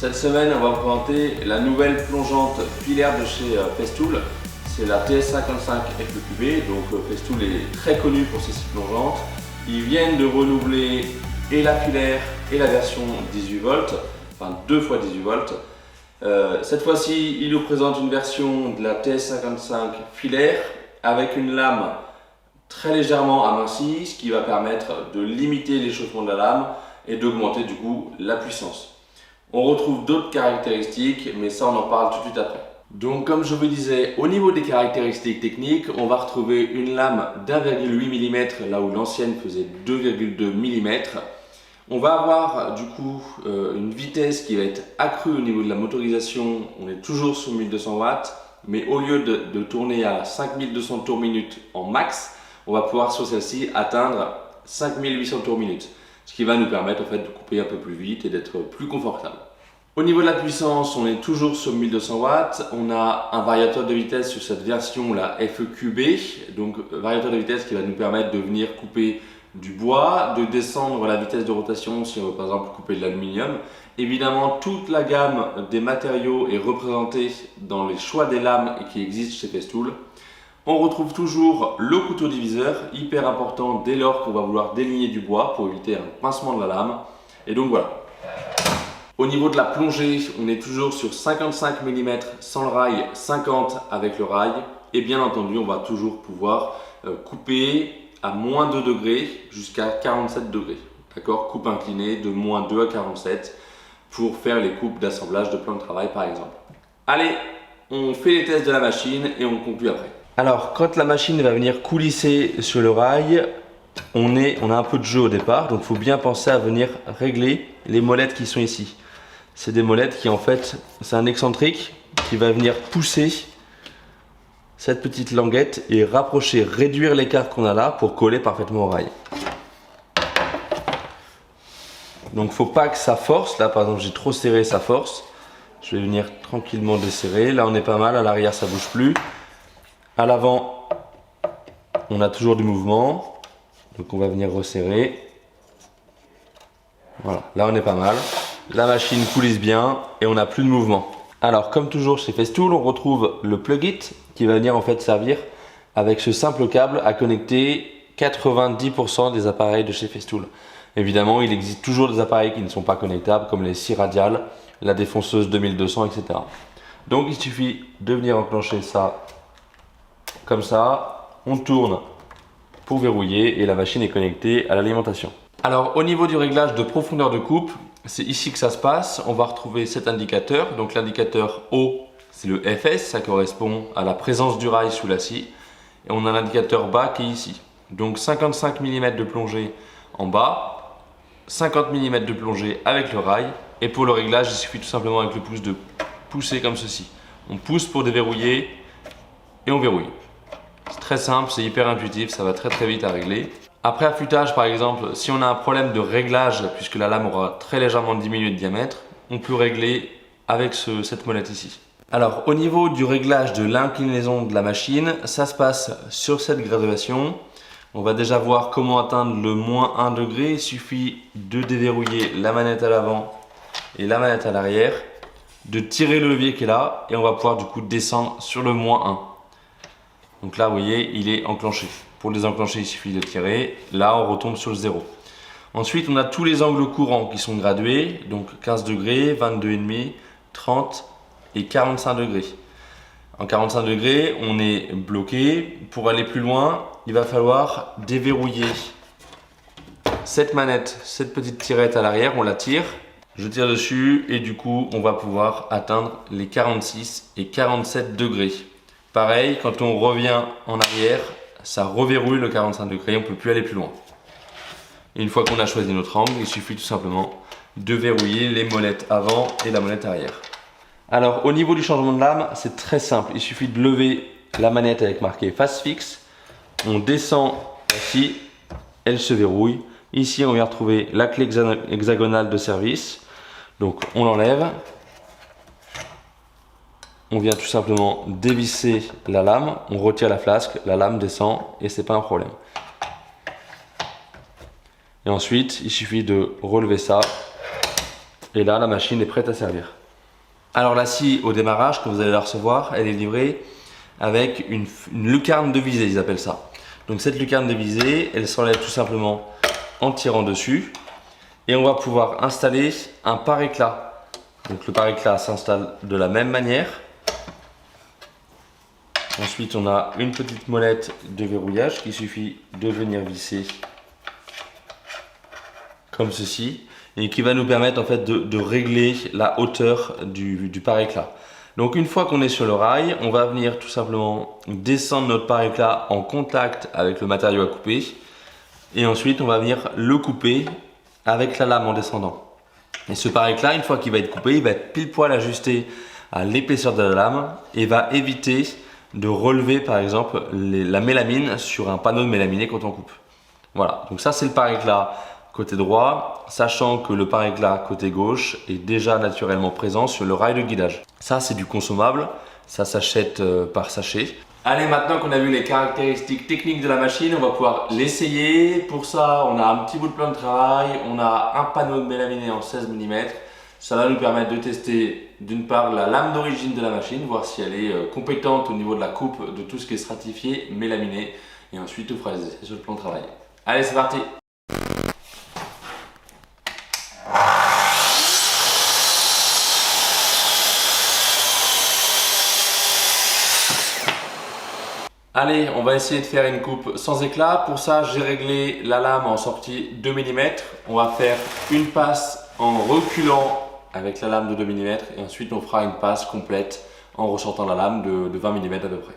Cette semaine, on va vous présenter la nouvelle plongeante filaire de chez Festool. C'est la TS55 FEQB, donc Festool est très connu pour ses scies plongeantes. Ils viennent de renouveler et la filaire et la version 18 volts, enfin 2 x 18 volts. Cette fois-ci, ils nous présentent une version de la TS55 filaire avec une lame très légèrement amincie, ce qui va permettre de limiter l'échauffement de la lame et d'augmenter du coup la puissance. On retrouve d'autres caractéristiques, mais ça on en parle tout de suite après. Donc comme je vous disais, au niveau des caractéristiques techniques, on va retrouver une lame d'1,8 mm là où l'ancienne faisait 2,2 mm. On va avoir du coup une vitesse qui va être accrue au niveau de la motorisation. On est toujours sur 1200 watts, mais au lieu de tourner à 5200 tours minute en max, on va pouvoir sur celle-ci atteindre 5800 tours minute. Ce qui va nous permettre en fait de couper un peu plus vite et d'être plus confortable. Au niveau de la puissance, on est toujours sur 1200 watts. On a un variateur de vitesse sur cette version, la FEQB. Donc variateur de vitesse qui va nous permettre de venir couper du bois, de descendre la vitesse de rotation si on veut par exemple couper de l'aluminium. Évidemment, toute la gamme des matériaux est représentée dans les choix des lames qui existent chez Festool. On retrouve toujours le couteau diviseur, hyper important dès lors qu'on va vouloir déligner du bois pour éviter un pincement de la lame. Et donc voilà. Au niveau de la plongée, on est toujours sur 55 mm sans le rail, 50 avec le rail. Et bien entendu, on va toujours pouvoir couper à moins 2 degrés jusqu'à 47 degrés. D'accord? Coupe inclinée de moins 2 à 47 pour faire les coupes d'assemblage de plan de travail par exemple. Allez, on fait les tests de la machine et on conclut après. Alors, quand la machine va venir coulisser sur le rail, on a un peu de jeu au départ, donc il faut bien penser à venir régler les molettes qui sont ici. C'est des molettes qui en fait, c'est un excentrique qui va venir pousser cette petite languette et rapprocher, réduire l'écart qu'on a là pour coller parfaitement au rail. Donc il ne faut pas que ça force, là par exemple j'ai trop serré, ça force. Je vais venir tranquillement desserrer, là on est pas mal, à l'arrière ça ne bouge plus. À l'avant, on a toujours du mouvement, donc on va venir resserrer. Voilà, là on est pas mal. La machine coulisse bien et on n'a plus de mouvement. Alors comme toujours chez Festool, on retrouve le plug-it qui va venir en fait servir avec ce simple câble à connecter 90% des appareils de chez Festool. Évidemment, il existe toujours des appareils qui ne sont pas connectables comme les scies radiales, la défonceuse 2200, etc. Donc il suffit de venir enclencher ça comme ça, on tourne pour verrouiller et la machine est connectée à l'alimentation. Alors au niveau du réglage de profondeur de coupe, c'est ici que ça se passe. On va retrouver cet indicateur. Donc l'indicateur haut, c'est le FS, ça correspond à la présence du rail sous la scie. Et on a l'indicateur bas qui est ici. Donc 55 mm de plongée en bas, 50 mm de plongée avec le rail. Et pour le réglage, il suffit tout simplement avec le pouce de pousser comme ceci. On pousse pour déverrouiller et on verrouille. C'est très simple, c'est hyper intuitif, ça va très vite à régler. Après affûtage par exemple, si on a un problème de réglage, puisque la lame aura très légèrement diminué de diamètre, on peut régler avec cette molette ici. Alors au niveau du réglage de l'inclinaison de la machine, ça se passe sur cette graduation. On va déjà voir comment atteindre le moins 1 degré. Il suffit de déverrouiller la manette à l'avant et la manette à l'arrière, de tirer le levier qui est là et on va pouvoir du coup descendre sur le moins 1. Donc là, vous voyez, il est enclenché. Pour le désenclencher, il suffit de tirer. Là, on retombe sur le 0. Ensuite, on a tous les angles courants qui sont gradués. Donc 15 degrés, 22,5, 30 et 45 degrés. En 45 degrés, on est bloqué. Pour aller plus loin, il va falloir déverrouiller cette manette, cette petite tirette à l'arrière. On la tire. Je tire dessus et du coup, on va pouvoir atteindre les 46 et 47 degrés. Pareil, quand on revient en arrière, ça reverrouille le 45 degrés, on ne peut plus aller plus loin. Et une fois qu'on a choisi notre angle, il suffit tout simplement de verrouiller les molettes avant et la molette arrière. Alors au niveau du changement de lame, c'est très simple. Il suffit de lever la manette avec marqué face fixe. On descend ici, elle se verrouille. Ici, on vient retrouver la clé hexagonale de service. Donc on l'enlève. On vient tout simplement dévisser la lame, on retire la flasque, la lame descend et c'est pas un problème. Et ensuite, il suffit de relever ça et là, la machine est prête à servir. Alors la scie au démarrage, quand vous allez la recevoir, elle est livrée avec une lucarne de visée, ils appellent ça. Donc cette lucarne de visée, elle s'enlève tout simplement en tirant dessus et on va pouvoir installer un pare-éclat. Donc le pare-éclat s'installe de la même manière. Ensuite on a une petite molette de verrouillage qu'il suffit de venir visser comme ceci et qui va nous permettre en fait de régler la hauteur du pare-éclat. Donc une fois qu'on est sur le rail, on va venir tout simplement descendre notre pare-éclat en contact avec le matériau à couper et ensuite on va venir le couper avec la lame en descendant. Et ce pare-éclat, une fois qu'il va être coupé, il va être pile poil ajusté à l'épaisseur de la lame et va éviter de relever par exemple la mélamine sur un panneau de mélaminé quand on coupe. Voilà, donc ça c'est le pare-éclat côté droit, sachant que le pare-éclat côté gauche est déjà naturellement présent sur le rail de guidage. Ça c'est du consommable, ça s'achète par sachet. Allez, maintenant qu'on a vu les caractéristiques techniques de la machine, on va pouvoir l'essayer. Pour ça, on a un petit bout de plan de travail, on a un panneau de mélaminé en 16 mm. Ça va nous permettre de tester d'une part la lame d'origine de la machine, voir si elle est compétente au niveau de la coupe de tout ce qui est stratifié, mélaminé. Et ensuite, on fera les essais sur le plan de travail. Allez, c'est parti! Allez, on va essayer de faire une coupe sans éclat. Pour ça, j'ai réglé la lame en sortie 2 mm. On va faire une passe en reculant avec la lame de 2 mm et ensuite on fera une passe complète en ressortant la lame de 20 mm à peu près.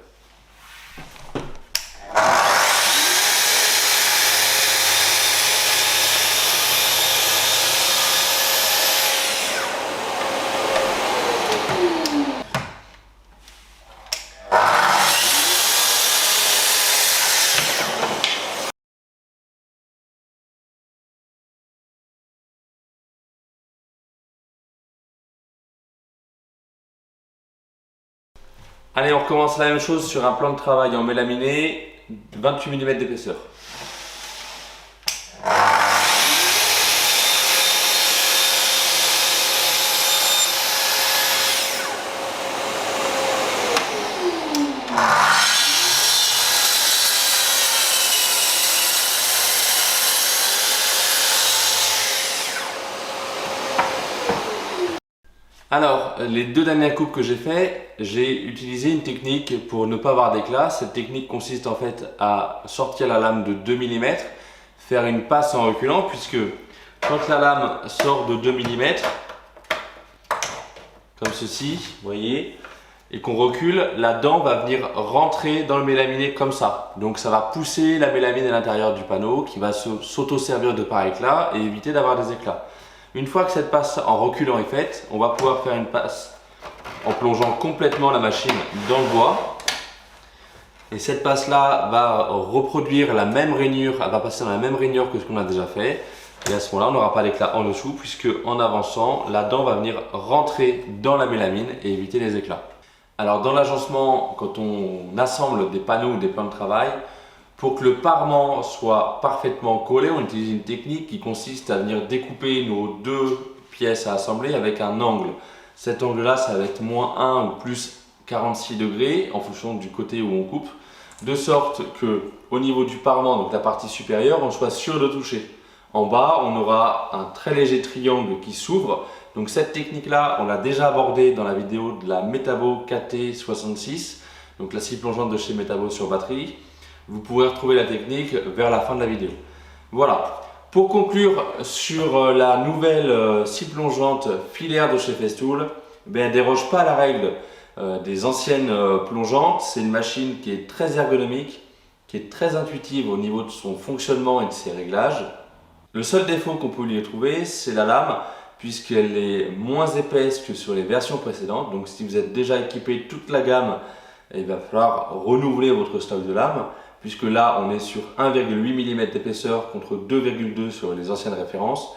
Allez, on recommence la même chose sur un plan de travail en mélaminé, 28 mm d'épaisseur. Alors, les deux dernières coupes que j'ai fait, j'ai utilisé une technique pour ne pas avoir d'éclat. Cette technique consiste en fait à sortir la lame de 2 mm, faire une passe en reculant, puisque quand la lame sort de 2 mm, comme ceci, vous voyez, et qu'on recule, la dent va venir rentrer dans le mélaminé comme ça. Donc ça va pousser la mélamine à l'intérieur du panneau qui va s'auto-servir de pare-éclat et éviter d'avoir des éclats. Une fois que cette passe en reculant est faite, on va pouvoir faire une passe en plongeant complètement la machine dans le bois. Et cette passe-là va reproduire la même rainure, elle va passer dans la même rainure que ce qu'on a déjà fait. Et à ce moment-là, on n'aura pas d'éclat en dessous puisque en avançant, la dent va venir rentrer dans la mélamine et éviter les éclats. Alors dans l'agencement, quand on assemble des panneaux ou des plans de travail, pour que le parement soit parfaitement collé, on utilise une technique qui consiste à venir découper nos deux pièces à assembler avec un angle. Cet angle-là, ça va être -1 ou plus 46 degrés en fonction du côté où on coupe, de sorte que au niveau du parement, donc la partie supérieure, on soit sûr de toucher. En bas, on aura un très léger triangle qui s'ouvre. Donc cette technique-là, on l'a déjà abordée dans la vidéo de la Metabo KT66, donc la scie plongeante de chez Metabo sur batterie. Vous pourrez retrouver la technique vers la fin de la vidéo. Voilà. Pour conclure sur la nouvelle scie plongeante filaire de chez Festool, elle ne déroge pas à la règle des anciennes plongeantes. C'est une machine qui est très ergonomique, qui est très intuitive au niveau de son fonctionnement et de ses réglages. Le seul défaut qu'on peut lui trouver, c'est la lame, puisqu'elle est moins épaisse que sur les versions précédentes. Donc si vous êtes déjà équipé de toute la gamme, il va falloir renouveler votre stock de lames, puisque là on est sur 1,8 mm d'épaisseur contre 2,2 sur les anciennes références.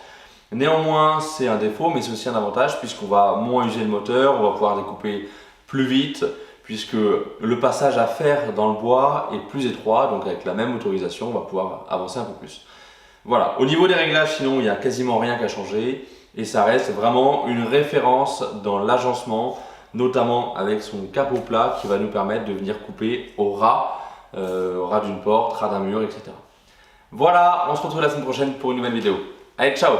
Néanmoins, c'est un défaut, mais c'est aussi un avantage, puisqu'on va moins user le moteur, on va pouvoir découper plus vite, puisque le passage à faire dans le bois est plus étroit, donc avec la même autorisation, on va pouvoir avancer un peu plus. Voilà, au niveau des réglages, sinon il n'y a quasiment rien qu'à changer. et ça reste vraiment une référence dans l'agencement, notamment avec son capot plat qui va nous permettre de venir couper au ras d'une porte, ras d'un mur, etc. Voilà, on se retrouve la semaine prochaine pour une nouvelle vidéo. Allez, ciao!